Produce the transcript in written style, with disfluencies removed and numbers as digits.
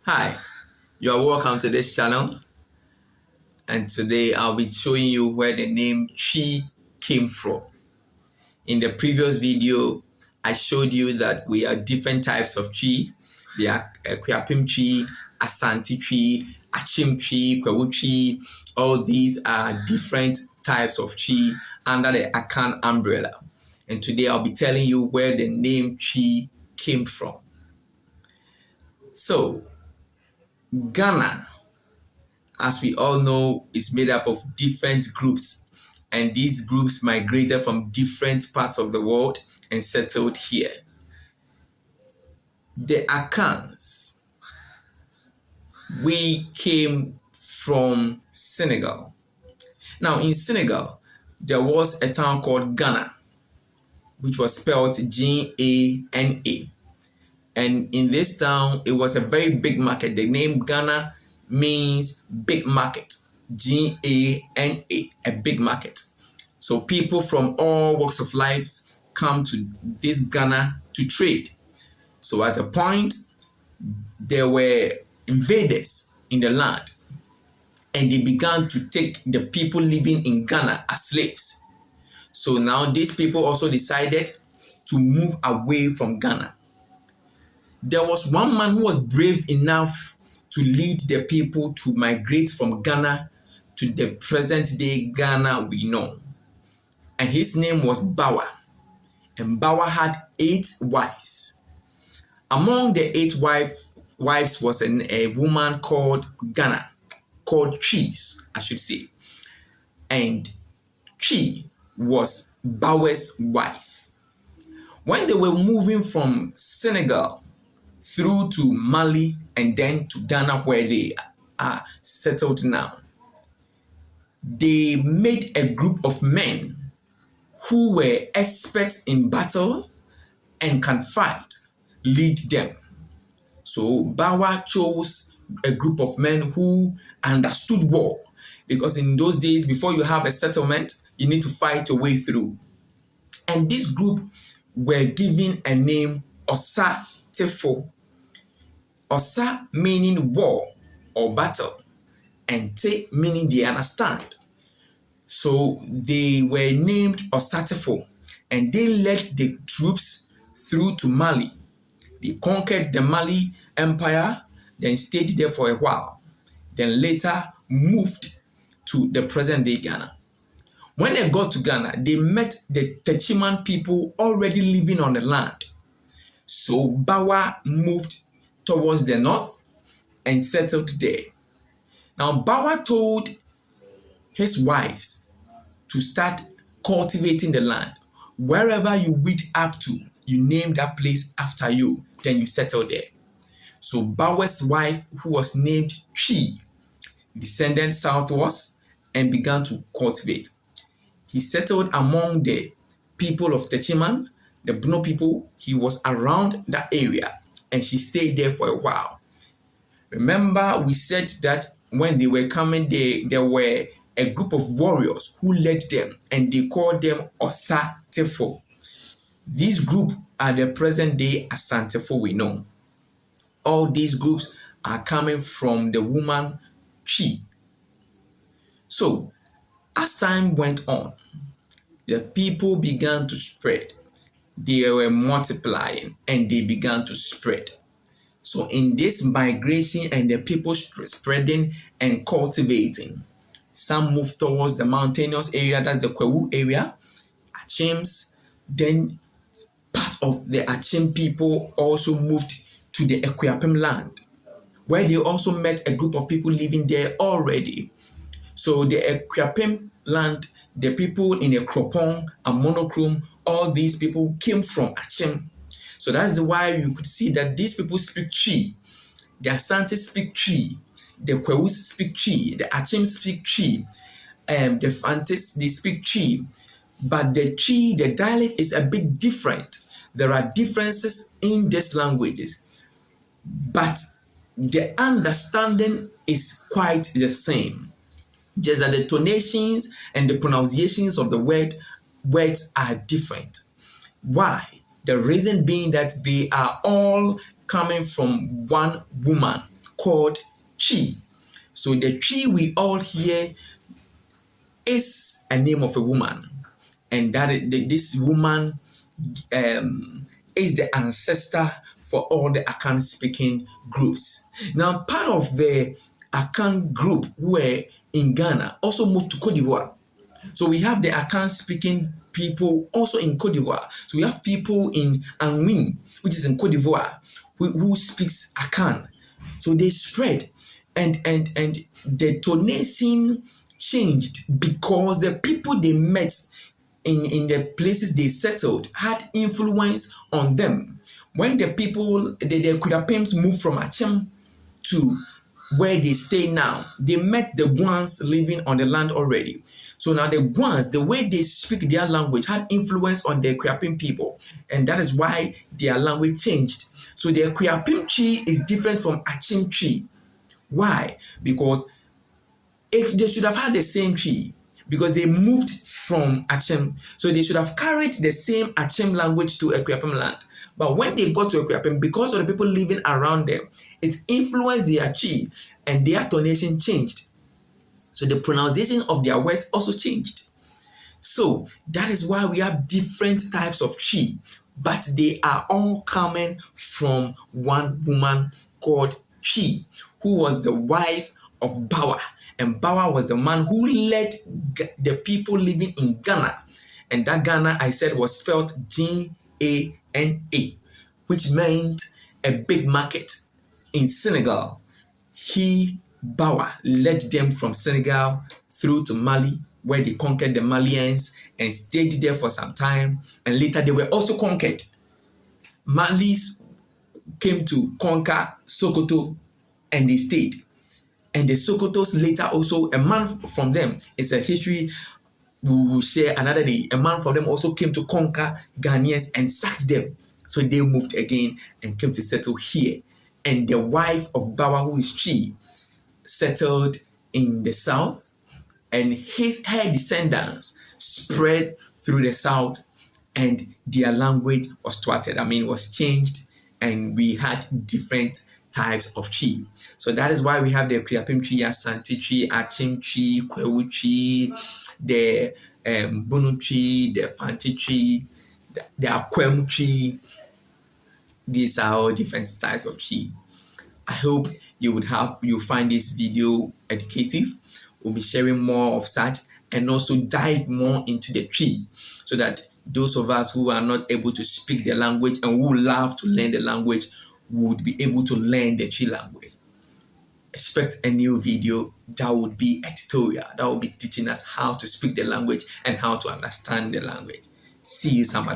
Hi, you are welcome to this channel, and today I'll be showing you where the name Twi came from. In the previous video, I showed you that we are different types of Twi. There are Akuapem Twi, Asante Twi, Achim Twi, Kwewu Twi. All these are different types of Twi under the Akan umbrella. And today I'll be telling you where the name Twi came from. So, Ghana, as we all know, is made up of different groups, and these groups migrated from different parts of the world and settled here. The Akans, we came from Senegal. Now, in Senegal, there was a town called Ghana, which was spelled G-A-N-A. And in this town, it was a very big market. The name Ghana means big market. G-A-N-A, a big market. So people from all walks of life come to this Ghana to trade. So at a point, there were invaders in the land, and they began to take the people living in Ghana as slaves. So now these people also decided to move away from Ghana. There was one man who was brave enough to lead the people to migrate from Ghana to the present day Ghana we know. And his name was Bawa. And Bawa had 8 wives. Among the 8 wives was a woman called Ghana, called Twi, I should say. And Twi was Bawa's wife. When they were moving from Senegal through to Mali and then to Ghana, where they are settled now, they made a group of men who were experts in battle and can fight lead them. So Bawa chose a group of men who understood war, because in those days, before you have a settlement, you need to fight your way through. And this group were given a name, Osa Tefo. Osa meaning war or battle, and Te meaning they understand. So they were named Osatefo, and they led the troops through to Mali. They conquered the Mali Empire, then stayed there for a while, then later moved to the present day Ghana. When they got to Ghana, they met the Techiman people already living on the land. So Bawa moved towards the north and settled there. Now Bawa told his wives to start cultivating the land. Wherever you weed up to, you name that place after you, then you settle there. So Bawa's wife, who was named Twi, descended southwards and began to cultivate. He settled among the people of Techiman, the Buno people. He was around that area, and she stayed there for a while. Remember, we said that when they were coming, there were a group of warriors who led them, and they called them Osa Tefo. These groups are the present day Asantefo we know. All these groups are coming from the woman Twi. So, as time went on, the people began to spread. They were multiplying and they began to spread. So in this migration and the people spreading and cultivating, some moved towards the mountainous area, that's the Kwewu area, Achims. Then part of the Achim people also moved to the Akuapem land, where they also met a group of people living there already. So the Akuapem land, the people in Ekropong and Monochrome, all these people came from Achim. So that's why you could see that these people speak Twi. The Asantes speak Twi. The Kwewus speak Twi. The Achim speak Twi. The Fantes, they speak Twi. But the Twi, the dialect is a bit different. There are differences in these languages, but the understanding is quite the same. Just that the tonations and the pronunciations of the words are different. Why? The reason being that they are all coming from one woman called Twi. So the Twi we all hear is a name of a woman, and this woman is the ancestor for all the Akan speaking groups. Now, part of the Akan group who were in Ghana also moved to Cote d'Ivoire. So we have the Akan speaking people also in Cote d'Ivoire. So we have people in Anouin, which is in Cote d'Ivoire, who speaks Akan. So they spread, and the tonation changed because the people they met in the places they settled had influence on them. When the people, the Kudapems moved from Achem to where they stay now, they met the Guans living on the land already. So now the Guans, the way they speak their language had influence on the Kuyapim people, and that is why their language changed. So the Kuyapim Twi is different from Achem Twi. Why? Because if they should have had the same Twi, because they moved from Achem, so they should have carried the same Achem language to Kuyapim land. But when they got to Kuyapim, because of the people living around them, it influenced their Twi, and their tonation changed. So the pronunciation of their words also changed. So that is why we have different types of Twi, but they are all coming from one woman called Twi, who was the wife of Bawa. And Bawa was the man who led the people living in Ghana. And that Ghana, I said, was spelled G-A-N-A, which meant a big market. In Senegal, Bawa led them from Senegal through to Mali, where they conquered the Malians and stayed there for some time. And later they were also conquered. Malis came to conquer Sokoto, and they stayed. And the Sokotos later also, a man from them, it's a history we will share another day. A man from them also came to conquer Ghanaians and sacked them. So they moved again and came to settle here. And the wife of Bawa, who is Twi, settled in the south, and her descendants spread through the south, and their language was thwarted. Was changed, and we had different types of Twi. So that is why we have the Kuyapim Twi, Asante Twi, Achem Twi, Kwewu Twi, the Bunu Twi, the Fanti Twi, the Akwem Twi. These are all different types of Twi. I hope you find this video educative. We'll be sharing more of such, and also dive more into the Twi, so that those of us who are not able to speak the language and who love to learn the language would be able to learn the Twi language. Expect a new video that would be a tutorial that will be teaching us how to speak the language and how to understand the language. See you some other